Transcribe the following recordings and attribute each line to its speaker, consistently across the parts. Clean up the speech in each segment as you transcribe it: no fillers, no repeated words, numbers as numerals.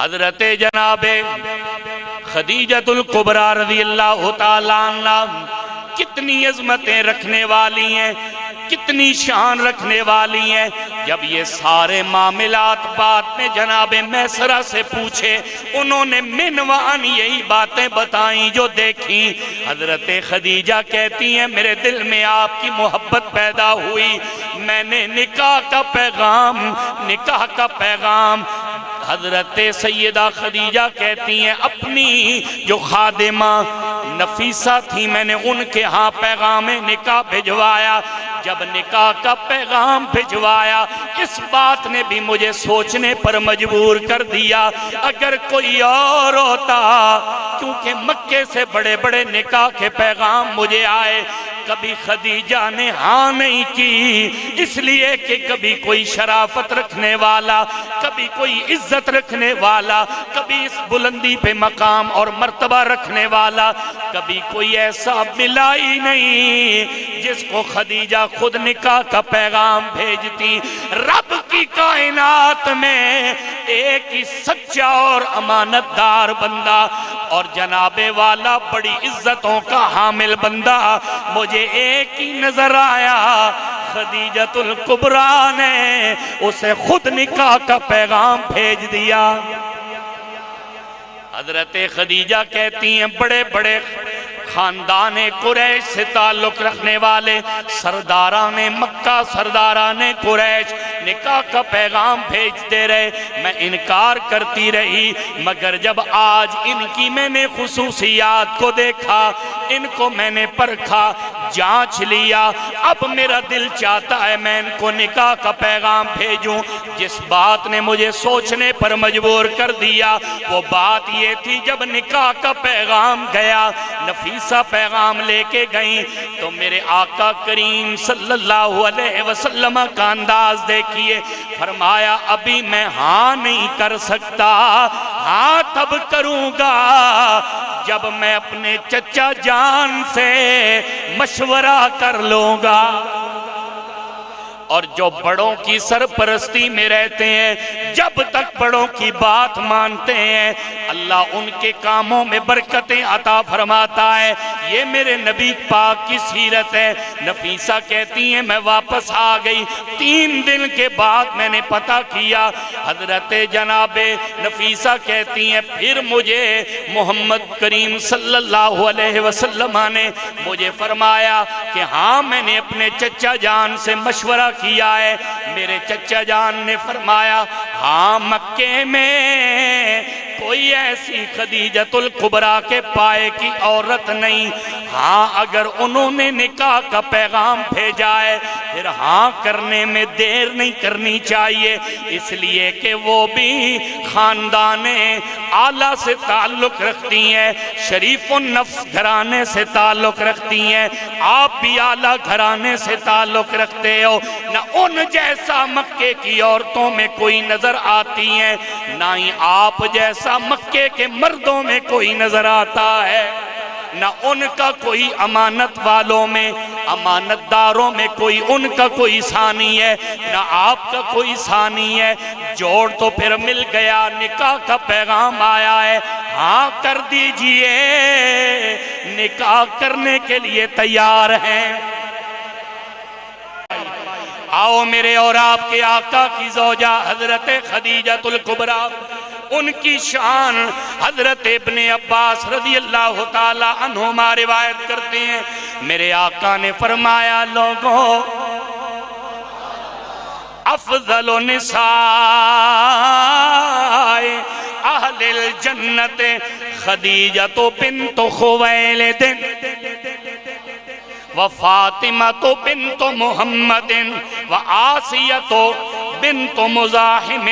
Speaker 1: حضرت جناب خدیجۃ الکبریٰ رضی اللہ تعالیٰ عنہ کتنی عظمتیں رکھنے والی ہیں، کتنی شان رکھنے والی ہیں. جب یہ سارے معاملات بات میں جناب میسرہ سے پوچھے، انہوں نے منوان یہی باتیں بتائیں جو دیکھیں. حضرت خدیجہ کہتی ہیں میرے دل میں آپ کی محبت پیدا ہوئی، میں نے نکاح کا پیغام حضرت سیدہ خدیجہ کہتی ہیں اپنی جو خادمہ نفیسہ تھی میں نے ان کے ہاں پیغام نکاح بھجوایا. جب نکاح کا پیغام بھجوایا اس بات نے بھی مجھے سوچنے پر مجبور کر دیا، اگر کوئی اور ہوتا، کیونکہ مکے سے بڑے بڑے نکاح کے پیغام مجھے آئے، کبھی خدیجہ نے ہاں نہیں کی، اس لیے کہ کبھی کوئی شرافت رکھنے والا، کبھی کوئی عزت رکھنے والا، کبھی اس بلندی پہ مقام اور مرتبہ رکھنے والا، کبھی کوئی ایسا ملا ہی نہیں جس کو خدیجہ خود نکاح کا پیغام بھیجتی. رب کی کائنات میں ایک ہی سچا اور امانت دار بندہ اور جناب والا بڑی عزتوں کا حامل بندہ مجھے ایک ہی نظر آیا. خدیجۃ الکبریٰ نے اسے خود نکاح کا پیغام بھیج دیا. حضرت خدیجہ کہتی ہیں بڑے بڑے خاندان قریش سے تعلق رکھنے والے سرداران مکہ، سرداران قریش نکاح کا پیغام بھیجتے رہے، میں انکار کرتی رہی، مگر جب آج ان کی میں نے خصوصیات کو دیکھا، ان کو میں نے پرکھا، جانچ لیا، اب میرا دل چاہتا ہے میں ان کو نکاح کا پیغام بھیجوں. جس بات نے مجھے سوچنے پر مجبور کر دیا وہ بات یہ تھی، جب نکاح کا پیغام گیا، نفیسہ پیغام لے کے گئیں، تو میرے آقا کریم صلی اللہ علیہ وسلم کا انداز دیکھیے. فرمایا ابھی میں ہاں نہیں کر سکتا، ہاں تب کروں گا جب میں اپنے چچا جان سے مشورہ کر لوں گا. اور جو بڑوں کی سرپرستی میں رہتے ہیں، جب تک بڑوں کی بات مانتے ہیں اللہ ان کے کاموں میں برکتیں عطا فرماتا ہے. یہ میرے نبی پاک کی سیرت ہے. نفیسہ کہتی ہیں میں واپس آ گئی، 3 دن کے بعد میں نے پتہ کیا. حضرت جناب نفیسہ کہتی ہیں پھر مجھے محمد کریم صلی اللہ علیہ وسلم نے مجھے فرمایا کہ ہاں میں نے اپنے چچا جان سے مشورہ کیا ہے. میرے چچا جان نے فرمایا ہاں مکے میں کوئی ایسی خدیجۃ الکبریٰ کے پائے کی عورت نہیں، ہاں اگر انہوں نے نکاح کا پیغام بھیجا ہے پھر ہاں کرنے میں دیر نہیں کرنی چاہیے، اس لیے کہ وہ بھی خاندان اعلیٰ سے تعلق رکھتی ہیں، شریف النفس گھرانے سے تعلق رکھتی ہیں. آپ بھی اعلیٰ گھرانے سے تعلق رکھتے ہو، نہ ان جیسا مکے کی عورتوں میں کوئی نظر آتی ہیں، نہ ہی آپ جیسا مکے کے مردوں میں کوئی نظر آتا ہے، نہ ان کا کوئی امانت والوں میں، امانت داروں میں کوئی ان کا کوئی ثانی ہے، نہ آپ کا کوئی ثانی ہے. جوڑ تو پھر مل گیا، نکاح کا پیغام آیا ہے، ہاں کر دیجئے، نکاح کرنے کے لیے تیار ہیں. آؤ میرے اور آپ کے آقا کی زوجہ حضرت خدیجۃ الکبریٰ، ان کی شان حضرت ابن عباس رضی اللہ تعالی عنہما روایت کرتے ہیں. میرے آقا نے فرمایا لوگوں افضل نساء اہل الجنت خدیجۃ بنت خویلد وفاطمة بنت محمد وآسیة بنت مزاحم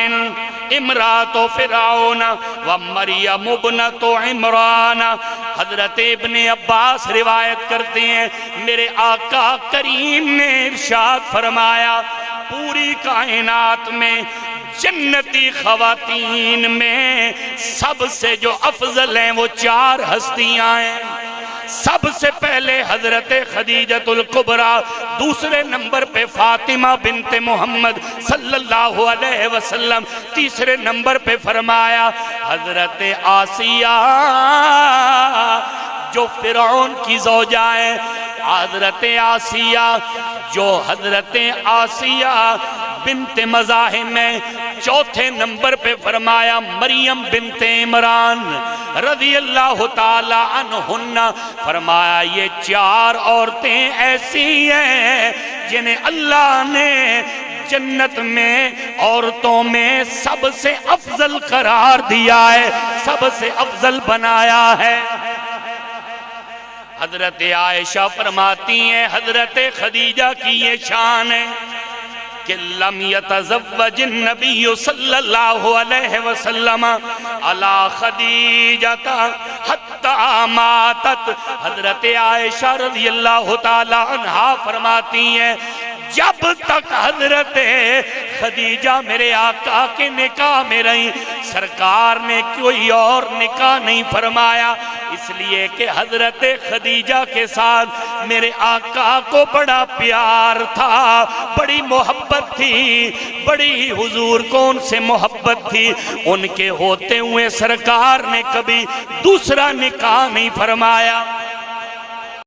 Speaker 1: امرأة فرعون ومریم ابنت عمران. حضرت ابن عباس روایت کرتے ہیں میرے آقا کریم نے ارشاد فرمایا پوری کائنات میں جنتی خواتین میں سب سے جو افضل ہیں وہ 4 ہستیاں ہیں. سب سے پہلے حضرت خدیجۃ الکبریٰ، دوسرے نمبر پہ فاطمہ بنت محمد صلی اللہ علیہ وسلم، تیسرے نمبر پہ فرمایا حضرت آسیہ جو فرعون کی زوجہ ہے، حضرت آسیہ جو حضرت آسیہ بنت مزاحم ہے، چوتھے نمبر پہ فرمایا مریم بنت عمران رضی اللہ تعالی عنہن، فرمایا یہ چار عورتیں ایسی ہیں جنہیں اللہ نے جنت میں عورتوں میں سب سے افضل قرار دیا ہے، سب سے افضل بنایا ہے۔ حضرت عائشہ فرماتی ہیں حضرت خدیجہ کی یہ شان ہے کہ لم یتزوج النبی صلی اللہ علیہ وسلم علی خدیجہ حتی ماتت۔ حضرت عائشہ رضی اللہ تعالی عنہا فرماتی ہیں جب تک حضرت خدیجہ میرے آقا کے نکاح میں رہی، سرکار نے کوئی اور نکاح نہیں فرمایا، اس لیے کہ حضرت خدیجہ کے ساتھ میرے آقا کو بڑا پیار تھا، بڑی محبت تھی، بڑی حضور کو ان سے محبت تھی۔ ان کے ہوتے ہوئے سرکار نے کبھی دوسرا نکاح نہیں فرمایا۔